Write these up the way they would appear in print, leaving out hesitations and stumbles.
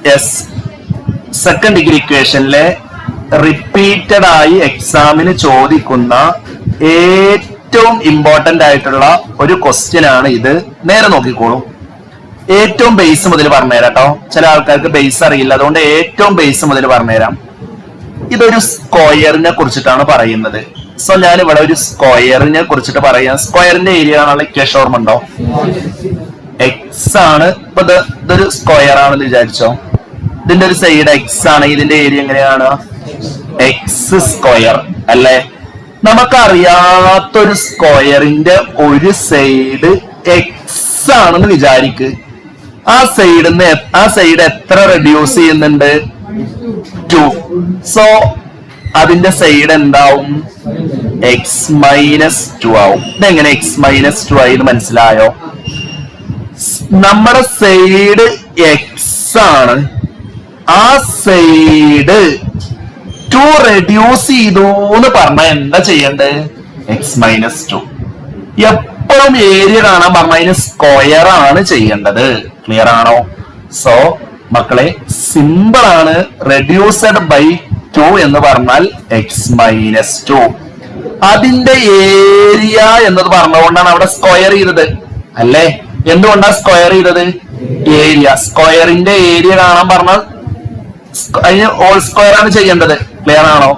Yes, second degree ഇക്വേഷനിലെ repeated ആയി എക്സാമിന് ചോദിക്കുന്ന ഏറ്റവും ഇമ്പോർട്ടന്റ് ആയിട്ടുള്ള ഒരു ക്വസ്റ്റ്യൻ ആണ് ഇത്. നേരെ നോക്കിക്കോളൂ. ഏറ്റവും ബേസ് മുതൽ പറഞ്ഞുതരാം കേട്ടോ. ചില ആൾക്കാർക്ക് ബേസ് അറിയില്ല, അതുകൊണ്ട് ഏറ്റവും ബേസ് മുതൽ പറഞ്ഞുതരാം. ഇതൊരു സ്ക്വയറിനെ കുറിച്ചിട്ടാണ് പറയുന്നത്. സോ ഞാൻ ഇവിടെ ഒരു സ്ക്വയറിനെ കുറിച്ചിട്ട് പറയാം. സ്ക്വയറിന്റെ ഏരിയ ആണുള്ള ഇക്വേഷൻ ഓർമ്മ ഉണ്ടോ? എക്സ് ആണ്. ഇപ്പൊ ഇതൊരു സ്ക്വയർ ആണെന്ന് വിചാരിച്ചോ. ഇതിന്റെ ഒരു സൈഡ് എക്സ് ആണ്, ഇതിന്റെ ഏരിയ എങ്ങനെയാണ്? എക്സ് സ്ക്വയർ അല്ലെ? നമുക്കറിയാത്തൊരു സ്ക്വയറിന്റെ ഒരു സൈഡ് എക്സ് ആണെന്ന് വിചാരിക്ക്. ആ സൈഡ് എത്ര റെഡ്യൂസ് ചെയ്യുന്നുണ്ട്? 2. സോ അതിന്റെ സൈഡ് എന്താവും? x-2 ആവും. ഇതെങ്ങനെ x-2 ആയത് മനസ്സിലായോ? നമ്മുടെ സൈഡ് എക്സ് ആണ്, ആ സൈഡ് 2 റെഡ്യൂസ് ചെയ്തു എന്ന് പറഞ്ഞാൽ എന്താ ചെയ്യേണ്ടത്? x-2. എപ്പോഴും ഏരിയ കാണാൻ പറഞ്ഞ അതിന് സ്ക്വയർ ആണ് ചെയ്യേണ്ടത്. ക്ലിയർ ആണോ? സോ മക്കളെ സിമ്പിൾ ആണ്. റെഡ്യൂസ്ഡ് ബൈ 2 എന്ന് പറഞ്ഞാൽ x-2. അതിന്റെ ഏരിയ എന്നത് പറഞ്ഞുകൊണ്ടാണ് അവിടെ സ്ക്വയർ ചെയ്തത് അല്ലേ? എന്തുകൊണ്ടാണ് സ്ക്വയർ ചെയ്തത്? ഏരിയ. സ്ക്വയറിന്റെ ഏരിയ കാണാൻ പറഞ്ഞാൽ അതിന് ഹോൾ സ്ക്വയർ ആണ് ചെയ്യേണ്ടത്. ക്ലിയർ ആണോ?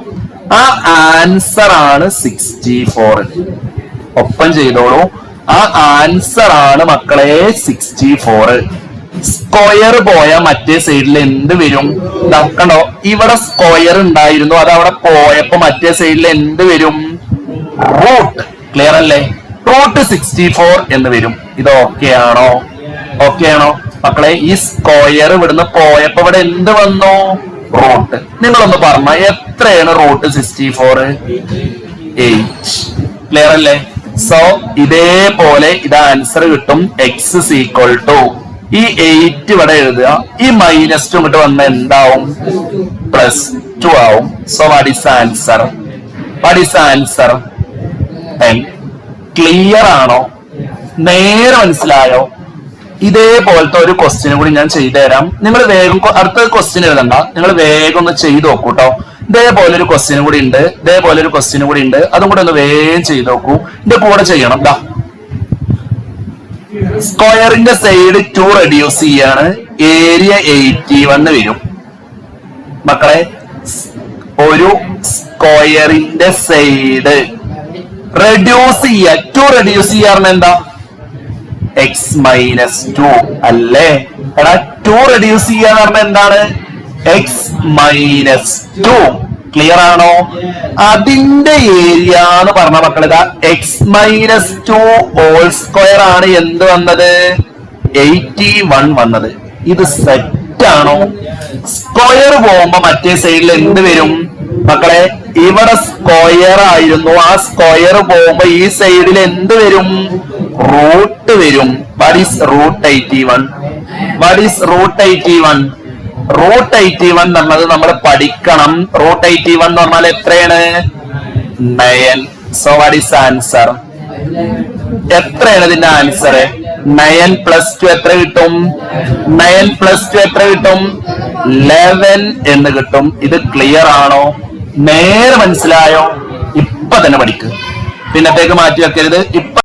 ആ ആൻസർ ആണ് 64. ഒപ്പം ചെയ്തോളൂ. ആ ആൻസർ ആണ് മക്കളെ 64. സ്ക്വയർ പോയ മറ്റേ സൈഡിൽ എന്ത് വരും? കണ്ടോ, ഇവിടെ സ്ക്വയർ ഉണ്ടായിരുന്നു, അത് അവിടെ പോയപ്പോ മറ്റേ സൈഡിൽ എന്ത് വരും? റൂട്ട്. ക്ലിയർ അല്ലേ? റൂട്ട് 64 എന്ന് വരും. ഇത് ഓക്കെ ആണോ? ഓക്കെ ആണോ മക്കളെ? ഈ സ്ക്വയർ ഇവിടുന്ന് പോയപ്പോ ഇവിടെ എന്ത് വന്നു? റൂട്ട്. നിങ്ങളൊന്ന് പറഞ്ഞ എത്രയാണ് റൂട്ട് 64? 8. ക്ലിയർ അല്ലേ? സോ ഇതേപോലെ ഇത് ആൻസർ കിട്ടും. എക്സ് ഈസ് ഈക്വൽ ടു ഈ 8 ഇവിടെ എഴുതുക, ഈ -2 ഇങ്ങോട്ട് വന്ന എന്താവും? +2 ആവും. So what is answer? What is answer? 10. Clear ആണോ? നേരെ മനസ്സിലായോ? ഇതേപോലത്തെ ഒരു ക്വസ്റ്റ്യൻ കൂടി ഞാൻ ചെയ്തു തരാം. നിങ്ങൾ വേഗം അടുത്ത ക്വസ്റ്റ്യൻ എഴുതണ്ട, നിങ്ങൾ വേഗം ഒന്ന് ചെയ്ത് നോക്കൂ കേട്ടോ. ഇതേപോലെ ഒരു ക്വസ്റ്റ്യൻ കൂടി ഉണ്ട്, ഇതേപോലെ ഒരു ക്വസ്റ്റ്യൻ കൂടി ഉണ്ട്. അതും കൂടെ ഒന്ന് വേഗം ചെയ്ത് നോക്കൂ. ഇതിന്റെ കൂടെ ചെയ്യണം. സ്ക്വയറിന്റെ സൈഡ് 2 റെഡ്യൂസ് ചെയ്യാണ്, ഏരിയ 81 വരും. മക്കളെ ഒരു സ്ക്വയറിന്റെ സൈഡ് റെഡ്യൂസ് ചെയ്യുക, 2 റെഡ്യൂസ് ചെയ്യാറുണ്ട് എന്താ? x-2 അല്ലേ? എടാ 2 റെഡ്യൂസ് ചെയ്യാന്ന് പറഞ്ഞാൽ എന്താണ്? x-2. ക്ലിയർ ആണോ? അതിന്റെ ഏരിയ എന്ന് പറഞ്ഞ മക്കൾ ഇതാ x-2 ഹോൾ സ്ക്വയർ ആണ് എന്ത് വന്നത്? 81 വന്നത്. ഇത് സെറ്റ് ആണോ? സ്ക്വയർ പോകുമ്പോ മറ്റേ സൈഡിൽ എന്ത് വരും മക്കളെ? ഇവിടെ സ്ക്വയർ ആയിരുന്നു, ആ സ്ക്വയർ പോകുമ്പോ ഈ സൈഡിൽ എന്ത് വരും? റൂട്ട് വരും. What is root 81? What is root 81? Root 81 എന്നുള്ളത് നമ്മൾ പഠിക്കണം. റൂട്ട് 81 എന്ന് പറഞ്ഞാൽ എത്രയാണ്? 9. So what is answer? എത്രയാണ് ഇതിന്റെ ആൻസർ? 9 + 2 എത്ര കിട്ടും? 9 + 2 എത്ര കിട്ടും? 11 എന്ന് കിട്ടും. ഇത് ക്ലിയർ ആണോ? നേരെ മനസ്സിലായോ? ഇപ്പൊ തന്നെ പഠിക്കുക, പിന്നത്തേക്ക് മാറ്റി വെക്കരുത്. ഇപ്പൊ